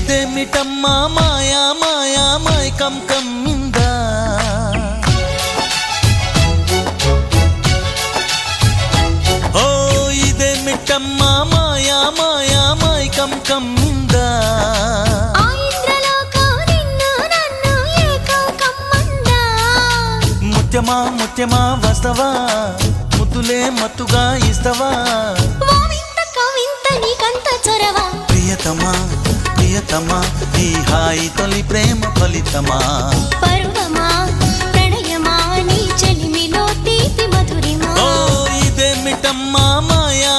ఇదేమిటమ్మా మాయా మాయా మైకం కమ్మిందా ఓ ఇదేమిటమ్మా మాయా మాయా మైకం కమ్మిందా ముత్యమా ముత్యమా వస్తవా ముద్దులే మత్తుగా ఇస్తవా ప్రియతమా ప్రియతమా ఈ హాయి తొలి ప్రేమ ఫలితమా పరువమా ప్రణయమా నీ చెలిమిలో తీపి మధురిమా ఓ ఇదేమిటమ్మా మాయా